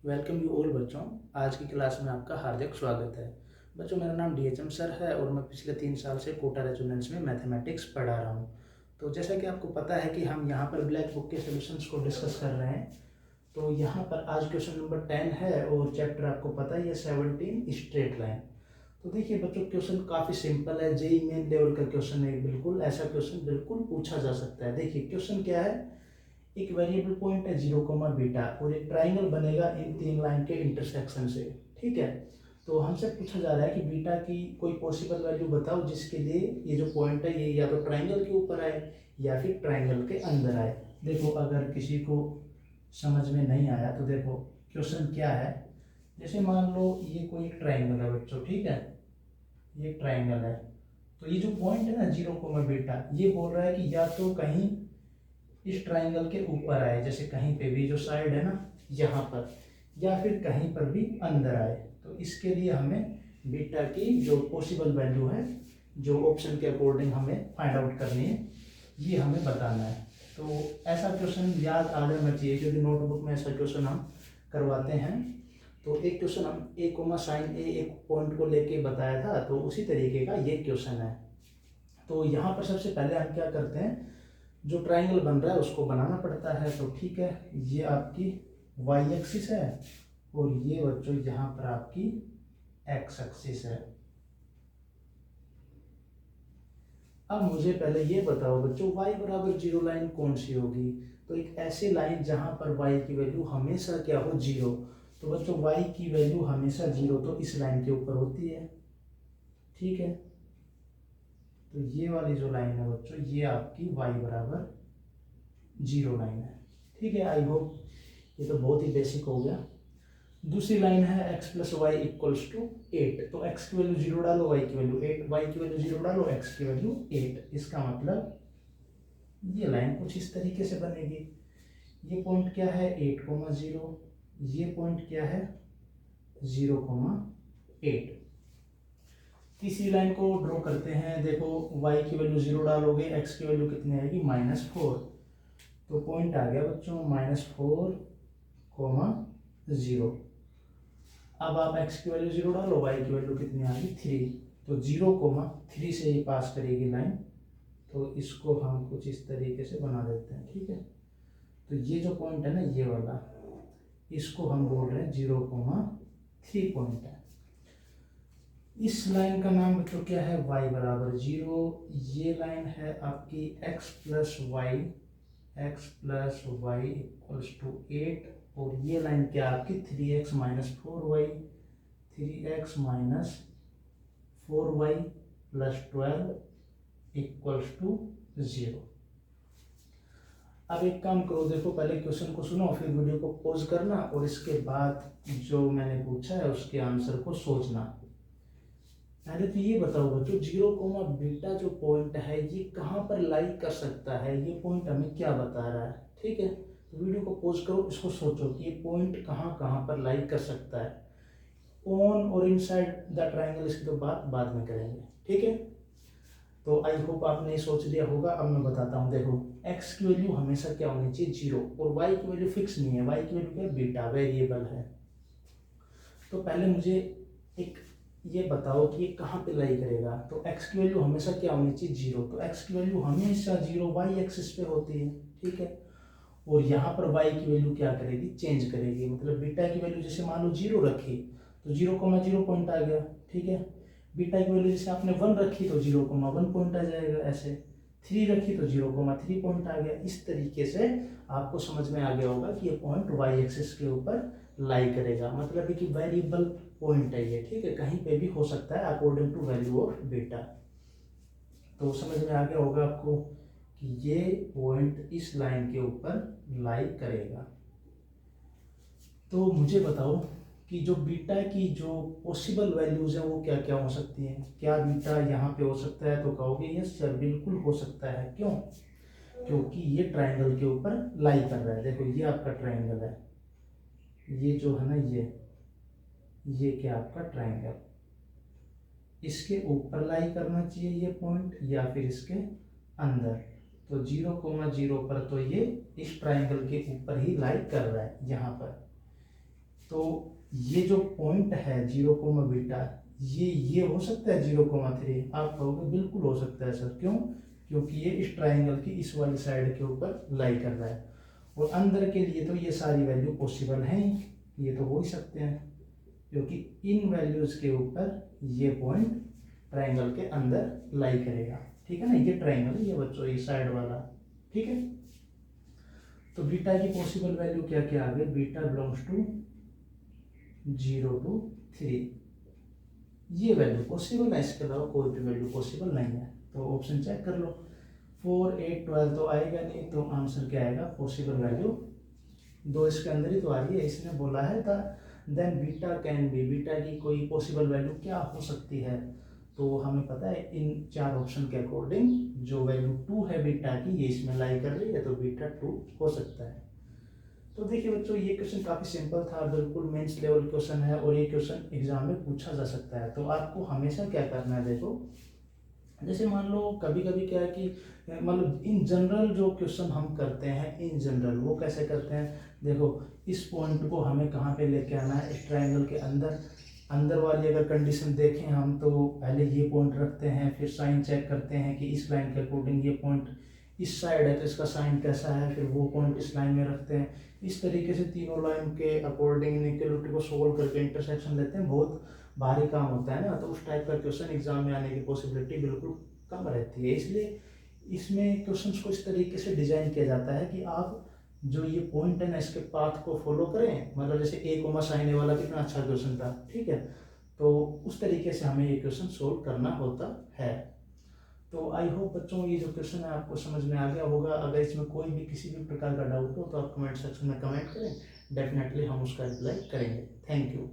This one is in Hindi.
वेलकम यू ऑल बच्चों। आज की क्लास में आपका हार्दिक स्वागत है। बच्चों, मेरा नाम डीएचएम सर है और मैं पिछले 3 साल से कोटा रेजोनेंस में मैथमेटिक्स पढ़ा रहा हूँ। तो जैसा कि आपको पता है कि हम यहाँ पर ब्लैक बुक के सॉल्यूशंस को डिस्कस कर रहे हैं। तो यहाँ पर आज क्वेश्चन नंबर 10 है और चैप्टर आपको पता ही है 17 स्ट्रेट लाइन। तो देखिए बच्चों, क्वेश्चन काफ़ी सिंपल है, जेई मेन लेवल का क्वेश्चन है। बिल्कुल ऐसा क्वेश्चन बिल्कुल पूछा जा सकता है। देखिए क्वेश्चन क्या है, एक वेरिएबल पॉइंट है 0, और एक ट्राइंगल बनेगा इन 3 लाइन के इंटरसेक्शन से। ठीक है, तो हमसे पूछा जा रहा है कि बीटा की कोई पॉसिबल वैल्यू बताओ जिसके लिए ये जो पॉइंट है ये या तो ट्राइंगल के ऊपर आए या फिर ट्राइंगल के अंदर आए। देखो अगर किसी को समझ में नहीं आया तो देखो क्वेश्चन क्या है। जैसे मान लो ये कोई एक ट्राइंगल है बच्चों, ठीक है, ये ट्राइंगल है। तो ये जो पॉइंट है ना 0, ये बोल रहा है कि या तो कहीं इस ट्राइंगल के ऊपर आए, जैसे कहीं पे भी जो साइड है ना यहाँ पर, या फिर कहीं पर भी अंदर आए। तो इसके लिए हमें बीटा की जो पॉसिबल वैल्यू है, जो ऑप्शन के अकॉर्डिंग हमें फाइंड आउट करनी है, ये हमें बताना है। तो ऐसा क्वेश्चन याद आ जाना चाहिए क्योंकि नोटबुक में ऐसा क्वेश्चन हम करवाते हैं। तो एक क्वेश्चन हम ए कोमा साइन ए एक पॉइंट को लेके बताया था, तो उसी तरीके का ये क्वेश्चन है। तो यहाँ पर सबसे पहले हम क्या करते हैं, जो ट्राइंगल बन रहा है उसको बनाना पड़ता है। तो ठीक है, ये आपकी वाई एक्सिस है और ये बच्चों यहाँ पर आपकी एक्स एक्सिस है। अब मुझे पहले ये बताओ बच्चों, y बराबर 0 लाइन कौन सी होगी। तो एक ऐसी लाइन जहां पर y की वैल्यू हमेशा क्या हो, 0। तो बच्चों y की वैल्यू हमेशा 0 तो इस लाइन के ऊपर होती है। ठीक है, तो ये वाली जो लाइन है बच्चों, ये आपकी y बराबर 0 लाइन है। ठीक है, आई होप ये तो बहुत ही बेसिक हो गया। दूसरी लाइन है x plus y equals to 8। तो x की वैल्यू 0 डालो, y की वैल्यू 8, y की वैल्यू 0 डालो, x की वैल्यू 8। इसका मतलब ये लाइन कुछ इस तरीके से बनेगी। ये पॉइंट क्या है 8,0, ये पॉइंट क्या है 0,8। तीसरी लाइन को ड्रॉ करते हैं। देखो y की वैल्यू 0 डालोगे, x की वैल्यू कितनी आएगी -4। तो पॉइंट आ गया बच्चों -4,0। अब आप x की वैल्यू 0 डालो, y की वैल्यू कितनी आ गई 3। तो 0,3 से ही पास करेगी लाइन। तो इसको हम कुछ इस तरीके से बना देते हैं। ठीक है, तो ये जो पॉइंट है ना ये वाला, इसको हम बोल रहे हैं 0,3 पॉइंट है। इस लाइन का नाम बच्चों क्या है, y बराबर 0। ये लाइन है आपकी x plus y equals to 8। और ये लाइन क्या आपकी 3x minus 4y, 3x minus 4y plus 12 equals to 0। अब एक काम करो, देखो पहले क्वेश्चन को सुनो, फिर वीडियो को पॉज करना और इसके बाद जो मैंने पूछा है उसके आंसर को सोचना। पहले तो ये बताओ बच्चों, 0, जो पॉइंट है ये कहाँ पर लाई कर सकता है, ये पॉइंट हमें क्या बता रहा है। ठीक है, तो वीडियो को पॉज करो, इसको सोचो कि ये पॉइंट कहाँ कहाँ पर लाई कर सकता है। ऑन और इनसाइड द ट्राइंगल, इसकी तो बात बाद में करेंगे। ठीक है, तो आई होप आपने सोच लिया होगा। अब मैं बताता हूँ, देखो x की वैल्यू हमेशा क्या होनी चाहिए 0, और y की वैल्यू फिक्स नहीं है। y की वैल्यू क्या है, बीटा वेरिएबल है। तो पहले मुझे एक ये बताओ कि ये कहाँ पे लाई करेगा। तो x की वैल्यू हमेशा क्या होनी चाहिए 0, तो x की वैल्यू हमेशा 0 y एक्सिस पे होती है। ठीक है, और यहाँ पर y की वैल्यू क्या करेगी, चेंज करेगी। मतलब बीटा की वैल्यू जैसे मान लो 0 रखी तो 0,0 पॉइंट आ गया। ठीक है, बीटा की वैल्यू जैसे आपने 1 रखी तो 0,1 पॉइंट आ जाएगा। ऐसे 3 रखी तो 0,3 पॉइंट आ गया। इस तरीके से आपको समझ में आ गया होगा कि ये पॉइंट y एक्सिस के ऊपर लाई करेगा। मतलब कि वेरिएबल पॉइंट है ये। ठीक है, कहीं पे भी हो सकता है according to value of beta. तो समझ में आ गया होगा आपको कि ये पॉइंट इस लाइन के ऊपर लाई करेगा। तो मुझे बताओ कि जो बीटा की जो पॉसिबल वैल्यूज है वो क्या क्या हो सकती हैं। क्या बीटा यहाँ पे हो सकता है, तो कहोगे यस सर बिल्कुल हो सकता है। क्यों, क्योंकि ये ट्राइंगल के ऊपर लाई कर रहा है। देखो ये आपका ट्राइंगल है, ये जो है ना ये क्या आपका ट्राइंगल, इसके ऊपर लाई करना चाहिए ये पॉइंट या फिर इसके अंदर। तो 0,0 पर तो ये इस ट्राइंगल के ऊपर ही लाई कर रहा है यहाँ पर। तो ये जो पॉइंट है 0 कोमा बीटा, ये हो सकता है 0,3। आप कहोगे बिल्कुल हो सकता है सर, क्यों? क्योंकि ये इस ट्राइंगल की इस वाली साइड के ऊपर लाई कर रहा है, और अंदर के लिए तो ये सारी वैल्यू पॉसिबल हैं ही, ये तो हो ही सकते हैं, क्योंकि इन वैल्यूज के ऊपर ये पॉइंट ट्राइंगल के अंदर लाई करेगा। ठीक है ना, ये ट्राइंगल है ये बच्चों, ये साइड वाला। ठीक है, तो बीटा की पॉसिबल वैल्यू क्या क्या आ गई? बीटा बिलोंग्स टू 0 to 3, ये वैल्यू पॉसिबल है, इसके अलावा कोई भी वैल्यू पॉसिबल नहीं है। तो ऑप्शन चेक कर लो, 4, 8, 12 तो आएगा नहीं, तो आंसर क्या आएगा? पॉसिबल वैल्यू 2 इसके अंदर ही तो आ रही है, इसने बोला है था then beta can be, beta की कोई पॉसिबल वैल्यू क्या हो सकती है? तो हमें पता है इन 4 ऑप्शन के अकॉर्डिंग जो वैल्यू 2 है बीटा की, ये इसमें लाई कर रही है, तो बीटा 2 हो सकता है। तो देखिए बच्चों, ये क्वेश्चन काफ़ी सिंपल था, बिल्कुल मेंस लेवल क्वेश्चन है, और ये क्वेश्चन एग्जाम में पूछा जा सकता है। तो आपको हमेशा क्या करना है, देखो जैसे मान लो कभी कभी क्या है कि मतलब इन जनरल जो क्वेश्चन हम करते हैं, इन जनरल वो कैसे करते हैं, देखो इस पॉइंट को हमें कहाँ पे लेके आना है? इस ट्रायंगल के अंदर। अंदर वाली अगर कंडीशन देखें हम, तो पहले ये पॉइंट रखते हैं, फिर साइन चेक करते हैं कि इस लाइन के अकॉर्डिंग ये पॉइंट इस साइड है तो इसका साइन कैसा है, फिर वो पॉइंट इस लाइन में रखते हैं। इस तरीके से तीनों लाइन के अकॉर्डिंग इनइक्वालिटी को सोल्व करके इंटरसेक्शन लेते हैं। बहुत भारी काम होता है ना, तो उस टाइप का क्वेश्चन एग्जाम में आने की पॉसिबिलिटी बिल्कुल कम रहती है। इसलिए इसमें क्वेश्चंस को इस तरीके से डिजाइन किया जाता है कि आप जो ये पॉइंट है ना, इसके पाथ को फॉलो करें। मतलब जैसे ए कोमा साइन ए वाला कितना अच्छा क्वेश्चन था, ठीक है, तो उस तरीके से हमें ये क्वेश्चन सोल्व करना होता है। तो आई होप बच्चों ये जो क्वेश्चन है आपको समझ में आ गया होगा। अगर इसमें कोई भी किसी भी प्रकार का डाउट हो तो आप कमेंट सेक्शन में कमेंट करें, डेफिनेटली हम उसका रिप्लाई करेंगे। Thank you.